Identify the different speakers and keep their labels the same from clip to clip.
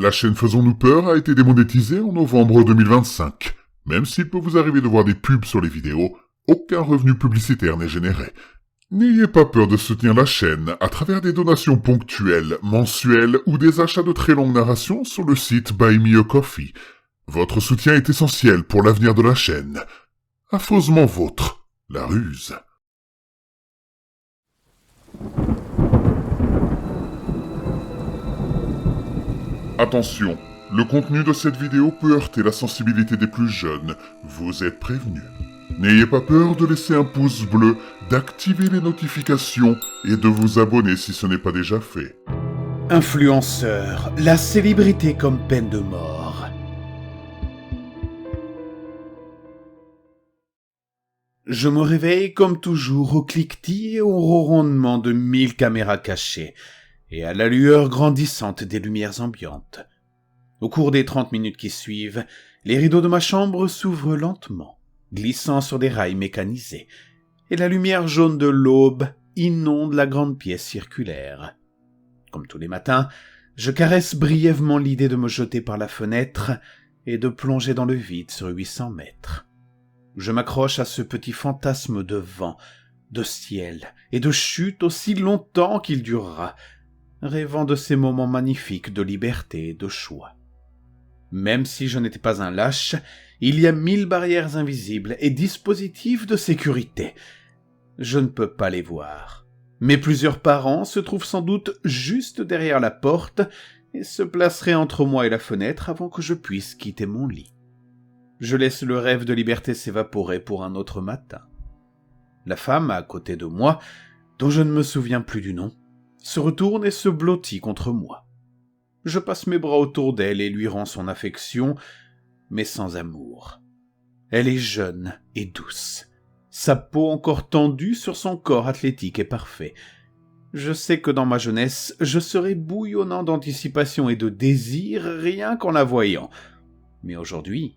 Speaker 1: La chaîne Faisons-nous peur a été démonétisée en novembre 2025. Même s'il peut vous arriver de voir des pubs sur les vidéos, aucun revenu publicitaire n'est généré. N'ayez pas peur de soutenir la chaîne à travers des donations ponctuelles, mensuelles ou des achats de très longues narrations sur le site Buy Me a Coffee. Votre soutien est essentiel pour l'avenir de la chaîne. Affreusement vôtre, la ruse. Attention, le contenu de cette vidéo peut heurter la sensibilité des plus jeunes. Vous êtes prévenus. N'ayez pas peur de laisser un pouce bleu, d'activer les notifications et de vous abonner si ce n'est pas déjà fait.
Speaker 2: Influenceur, la célébrité comme peine de mort. Je me réveille comme toujours au cliquetis et au ronronnement de 1000 caméras cachées, et à la lueur grandissante des lumières ambiantes. Au cours des 30 minutes qui suivent, les rideaux de ma chambre s'ouvrent lentement, glissant sur des rails mécanisés, et la lumière jaune de l'aube inonde la grande pièce circulaire. Comme tous les matins, je caresse brièvement l'idée de me jeter par la fenêtre et de plonger dans le vide sur 800 mètres. Je m'accroche à ce petit fantasme de vent, de ciel et de chute aussi longtemps qu'il durera, rêvant de ces moments magnifiques de liberté et de choix. Même si je n'étais pas un lâche, il y a 1000 barrières invisibles et dispositifs de sécurité. Je ne peux pas les voir. Mais plusieurs parents se trouvent sans doute juste derrière la porte et se placeraient entre moi et la fenêtre avant que je puisse quitter mon lit. Je laisse le rêve de liberté s'évaporer pour un autre matin. La femme à côté de moi, dont je ne me souviens plus du nom, se retourne et se blottit contre moi. Je passe mes bras autour d'elle et lui rends son affection, mais sans amour. Elle est jeune et douce, sa peau encore tendue sur son corps athlétique et parfait. Je sais que dans ma jeunesse, je serais bouillonnant d'anticipation et de désir rien qu'en la voyant. Mais aujourd'hui,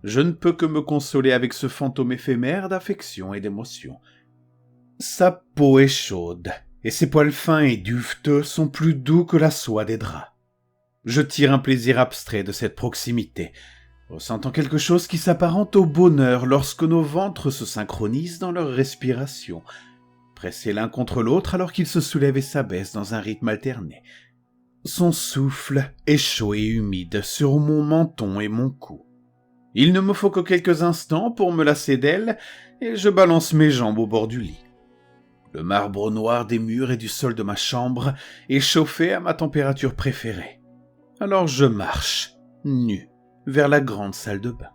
Speaker 2: je ne peux que me consoler avec ce fantôme éphémère d'affection et d'émotion. Sa peau est chaude, et ses poils fins et duveteux sont plus doux que la soie des draps. Je tire un plaisir abstrait de cette proximité, ressentant quelque chose qui s'apparente au bonheur lorsque nos ventres se synchronisent dans leur respiration, pressés l'un contre l'autre alors qu'ils se soulèvent et s'abaissent dans un rythme alterné. Son souffle est chaud et humide sur mon menton et mon cou. Il ne me faut que quelques instants pour me lasser d'elle et je balance mes jambes au bord du lit. Le marbre noir des murs et du sol de ma chambre est chauffé à ma température préférée. Alors je marche, nu, vers la grande salle de bain.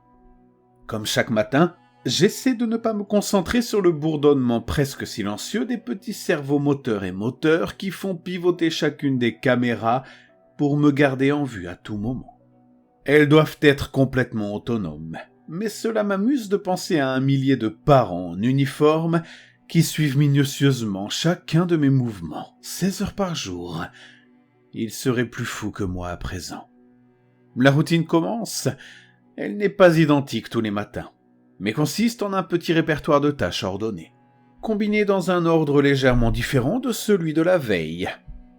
Speaker 2: Comme chaque matin, j'essaie de ne pas me concentrer sur le bourdonnement presque silencieux des petits cerveaux moteurs et moteurs qui font pivoter chacune des caméras pour me garder en vue à tout moment. Elles doivent être complètement autonomes, mais cela m'amuse de penser à un millier de parents en uniforme qui suivent minutieusement chacun de mes mouvements, 16 heures par jour. Ils seraient plus fous que moi à présent. La routine commence. Elle n'est pas identique tous les matins, mais consiste en un petit répertoire de tâches ordonnées, combinées dans un ordre légèrement différent de celui de la veille.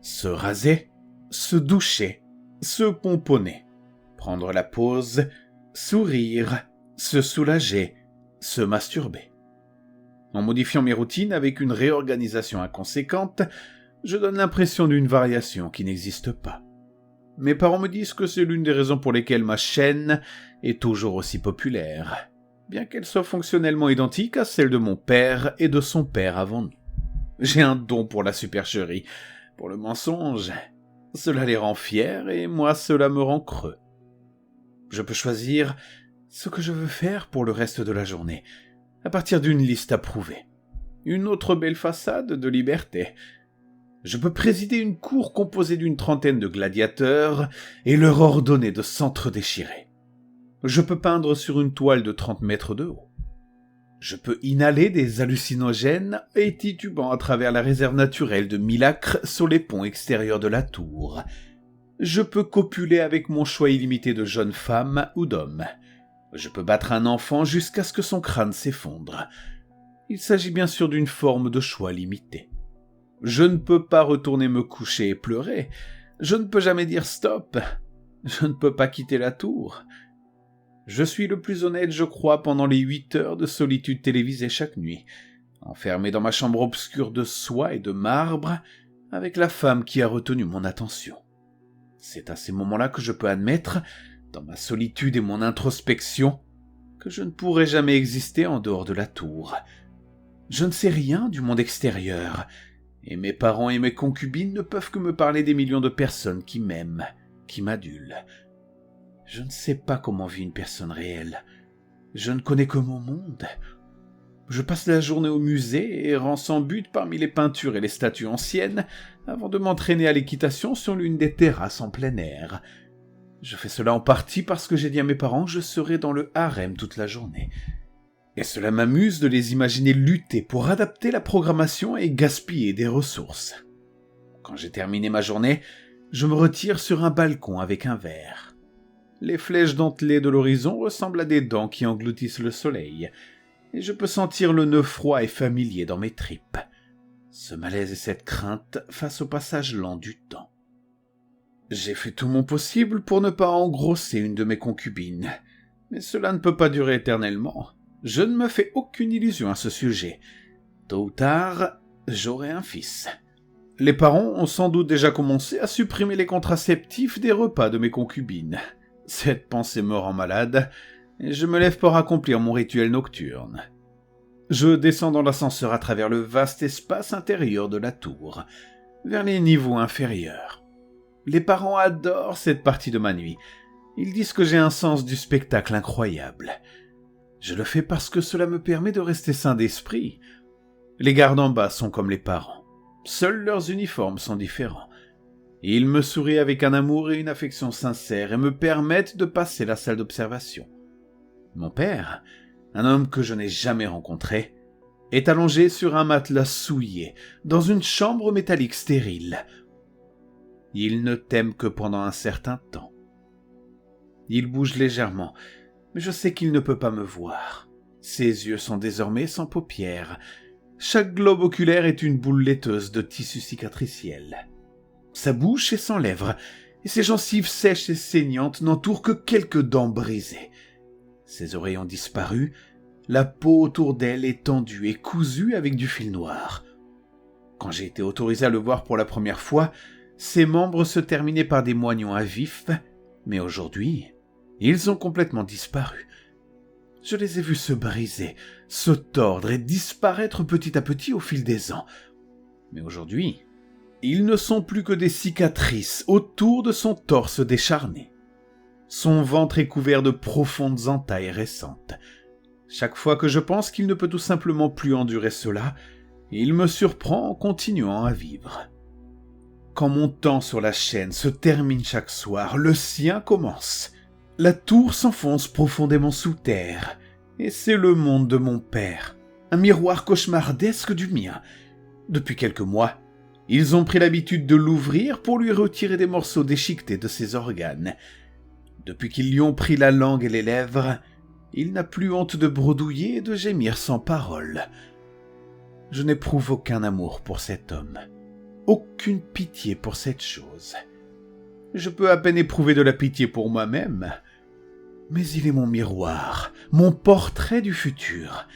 Speaker 2: Se raser, se doucher, se pomponner, prendre la pause, sourire, se soulager, se masturber. En modifiant mes routines avec une réorganisation inconséquente, je donne l'impression d'une variation qui n'existe pas. Mes parents me disent que c'est l'une des raisons pour lesquelles ma chaîne est toujours aussi populaire, bien qu'elle soit fonctionnellement identique à celle de mon père et de son père avant nous. J'ai un don pour la supercherie, pour le mensonge. Cela les rend fiers et moi cela me rend creux. Je peux choisir ce que je veux faire pour le reste de la journée, à partir d'une liste approuvée. Une autre belle façade de liberté. Je peux présider une cour composée d'une trentaine de gladiateurs et leur ordonner de s'entre-déchirer. Je peux peindre sur une toile de 30 mètres de haut. Je peux inhaler des hallucinogènes et titubant à travers la réserve naturelle de 1000 acres sur les ponts extérieurs de la tour. Je peux copuler avec mon choix illimité de jeunes femmes ou d'hommes. Je peux battre un enfant jusqu'à ce que son crâne s'effondre. Il s'agit bien sûr d'une forme de choix limité. Je ne peux pas retourner me coucher et pleurer. Je ne peux jamais dire stop. Je ne peux pas quitter la tour. Je suis le plus honnête, je crois, pendant les 8 heures de solitude télévisée chaque nuit, enfermé dans ma chambre obscure de soie et de marbre, avec la femme qui a retenu mon attention. C'est à ces moments-là que je peux admettre, dans ma solitude et mon introspection, que je ne pourrai jamais exister en dehors de la tour. Je ne sais rien du monde extérieur, et mes parents et mes concubines ne peuvent que me parler des millions de personnes qui m'aiment, qui m'adulent. Je ne sais pas comment vit une personne réelle. Je ne connais que mon monde. Je passe la journée au musée, errant sans but parmi les peintures et les statues anciennes, avant de m'entraîner à l'équitation sur l'une des terrasses en plein air. Je fais cela en partie parce que j'ai dit à mes parents que je serais dans le harem toute la journée. Et cela m'amuse de les imaginer lutter pour adapter la programmation et gaspiller des ressources. Quand j'ai terminé ma journée, je me retire sur un balcon avec un verre. Les flèches dentelées de l'horizon ressemblent à des dents qui engloutissent le soleil, et je peux sentir le nœud froid et familier dans mes tripes. Ce malaise et cette crainte face au passage lent du temps. J'ai fait tout mon possible pour ne pas engrosser une de mes concubines, mais cela ne peut pas durer éternellement. Je ne me fais aucune illusion à ce sujet. Tôt ou tard, j'aurai un fils. Les parents ont sans doute déjà commencé à supprimer les contraceptifs des repas de mes concubines. Cette pensée me rend malade, et je me lève pour accomplir mon rituel nocturne. Je descends dans l'ascenseur à travers le vaste espace intérieur de la tour, vers les niveaux inférieurs. Les parents adorent cette partie de ma nuit. Ils disent que j'ai un sens du spectacle incroyable. Je le fais parce que cela me permet de rester sain d'esprit. Les gardes en bas sont comme les parents. Seuls leurs uniformes sont différents. Ils me sourient avec un amour et une affection sincères et me permettent de passer la salle d'observation. Mon père, un homme que je n'ai jamais rencontré, est allongé sur un matelas souillé, dans une chambre métallique stérile. Il ne t'aime que pendant un certain temps. Il bouge légèrement, mais je sais qu'il ne peut pas me voir. Ses yeux sont désormais sans paupières. Chaque globe oculaire est une boule laiteuse de tissu cicatriciel. Sa bouche est sans lèvres, et ses gencives sèches et saignantes n'entourent que quelques dents brisées. Ses oreilles ont disparu, la peau autour d'elle est tendue et cousue avec du fil noir. Quand j'ai été autorisé à le voir pour la première fois, ses membres se terminaient par des moignons à vif, mais aujourd'hui, ils ont complètement disparu. Je les ai vus se briser, se tordre et disparaître petit à petit au fil des ans. Mais aujourd'hui, ils ne sont plus que des cicatrices autour de son torse décharné. Son ventre est couvert de profondes entailles récentes. Chaque fois que je pense qu'il ne peut tout simplement plus endurer cela, il me surprend en continuant à vivre. Quand mon temps sur la chaîne se termine chaque soir, le sien commence. La tour s'enfonce profondément sous terre, et c'est le monde de mon père, un miroir cauchemardesque du mien. Depuis quelques mois, ils ont pris l'habitude de l'ouvrir pour lui retirer des morceaux déchiquetés de ses organes. Depuis qu'ils lui ont pris la langue et les lèvres, il n'a plus honte de bredouiller et de gémir sans parole. Je n'éprouve aucun amour pour cet homme, aucune pitié pour cette chose. Je peux à peine éprouver de la pitié pour moi-même, mais il est mon miroir, mon portrait du futur.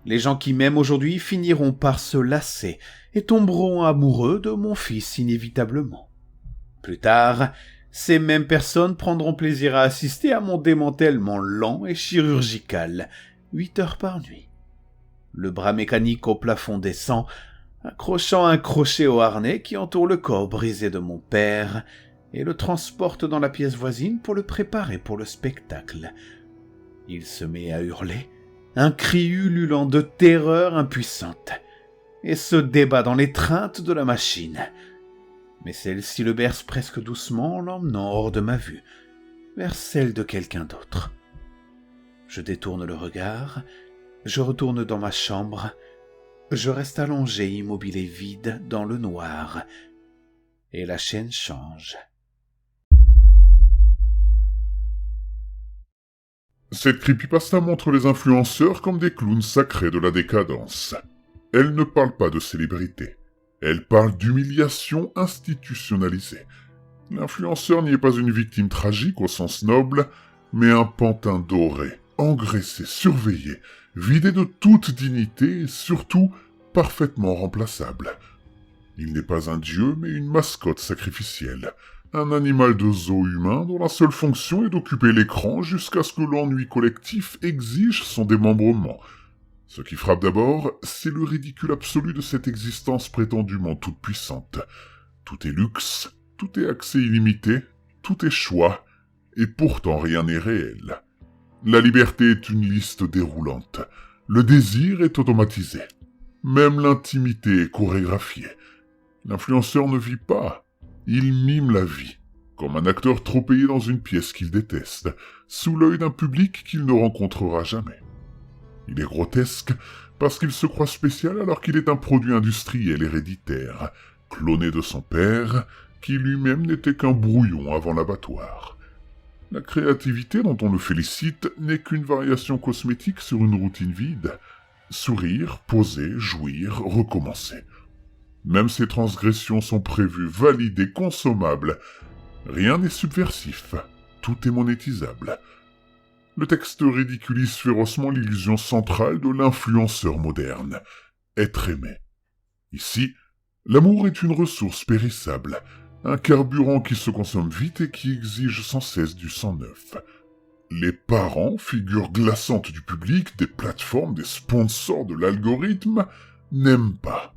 Speaker 2: Les gens qui m'aiment aujourd'hui finiront par se lasser et tomberont amoureux de mon fils inévitablement. Plus tard, ces mêmes personnes prendront plaisir à assister à mon démantèlement lent et chirurgical, 8 heures par nuit. Le bras mécanique au plafond descend, accrochant un crochet au harnais qui entoure le corps brisé de mon père, et le transporte dans la pièce voisine pour le préparer pour le spectacle. Il se met à hurler, un cri ululant de terreur impuissante, et se débat dans l'étreinte de la machine. Mais celle-ci le berce presque doucement en l'emmenant hors de ma vue, vers celle de quelqu'un d'autre. Je détourne le regard, je retourne dans ma chambre, je reste allongé, immobile et vide dans le noir, et la chaîne change.
Speaker 1: Cette creepypasta montre les influenceurs comme des clowns sacrés de la décadence. Elle ne parle pas de célébrité. Elle parle d'humiliation institutionnalisée. L'influenceur n'y est pas une victime tragique au sens noble, mais un pantin doré, engraissé, surveillé, vidé de toute dignité et surtout parfaitement remplaçable. Il n'est pas un dieu, mais une mascotte sacrificielle, un animal de zoo humain dont la seule fonction est d'occuper l'écran jusqu'à ce que l'ennui collectif exige son démembrement. Ce qui frappe d'abord, c'est le ridicule absolu de cette existence prétendument toute puissante. Tout est luxe, tout est accès illimité, tout est choix, et pourtant rien n'est réel. La liberté est une liste déroulante, le désir est automatisé, même l'intimité est chorégraphiée. L'influenceur ne vit pas, il mime la vie, comme un acteur trop payé dans une pièce qu'il déteste, sous l'œil d'un public qu'il ne rencontrera jamais. Il est grotesque parce qu'il se croit spécial alors qu'il est un produit industriel héréditaire, cloné de son père, qui lui-même n'était qu'un brouillon avant l'abattoir. La créativité dont on le félicite n'est qu'une variation cosmétique sur une routine vide. Sourire, poser, jouir, recommencer. Même ces transgressions sont prévues, validées, consommables. Rien n'est subversif, tout est monétisable. Le texte ridiculise férocement l'illusion centrale de l'influenceur moderne, être aimé. Ici, l'amour est une ressource périssable, un carburant qui se consomme vite et qui exige sans cesse du sang neuf. Les parents, figures glaçantes du public, des plateformes, des sponsors de l'algorithme, n'aiment pas.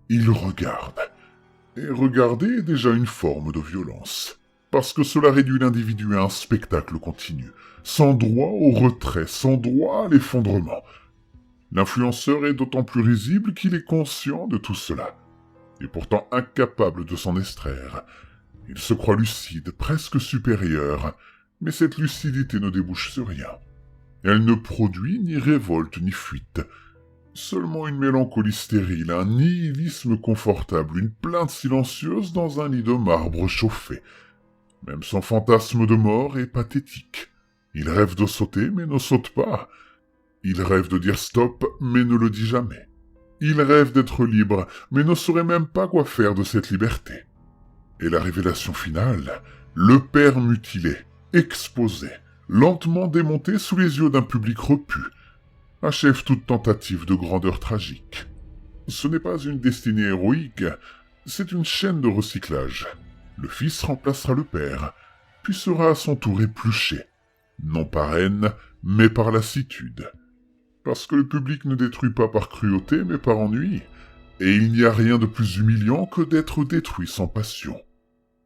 Speaker 1: Ils regardent. Et regarder est déjà une forme de violence. Parce que cela réduit l'individu à un spectacle continu, sans droit au retrait, sans droit à l'effondrement. L'influenceur est d'autant plus risible qu'il est conscient de tout cela, et pourtant incapable de s'en extraire. Il se croit lucide, presque supérieur, mais cette lucidité ne débouche sur rien. Elle ne produit ni révolte ni fuite, seulement une mélancolie stérile, un nihilisme confortable, une plainte silencieuse dans un lit de marbre chauffé. Même son fantasme de mort est pathétique. Il rêve de sauter, mais ne saute pas. Il rêve de dire stop, mais ne le dit jamais. Il rêve d'être libre, mais ne saurait même pas quoi faire de cette liberté. Et la révélation finale, le père mutilé, exposé, lentement démonté sous les yeux d'un public repu, achève toute tentative de grandeur tragique. Ce n'est pas une destinée héroïque, c'est une chaîne de recyclage. Le fils remplacera le père, puis sera à son tour épluché, non par haine, mais par lassitude. Parce que le public ne détruit pas par cruauté, mais par ennui, et il n'y a rien de plus humiliant que d'être détruit sans passion.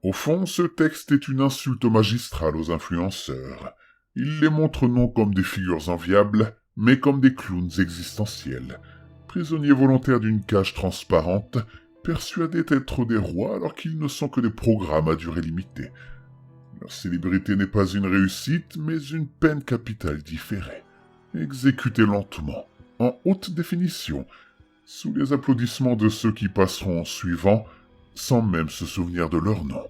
Speaker 1: Au fond, ce texte est une insulte magistrale aux influenceurs. Il les montre non comme des figures enviables, mais comme des clowns existentiels, prisonniers volontaires d'une cage transparente, persuadés d'être des rois alors qu'ils ne sont que des programmes à durée limitée. Leur célébrité n'est pas une réussite, mais une peine capitale différée, exécutée lentement, en haute définition, sous les applaudissements de ceux qui passeront en suivant, sans même se souvenir de leur nom.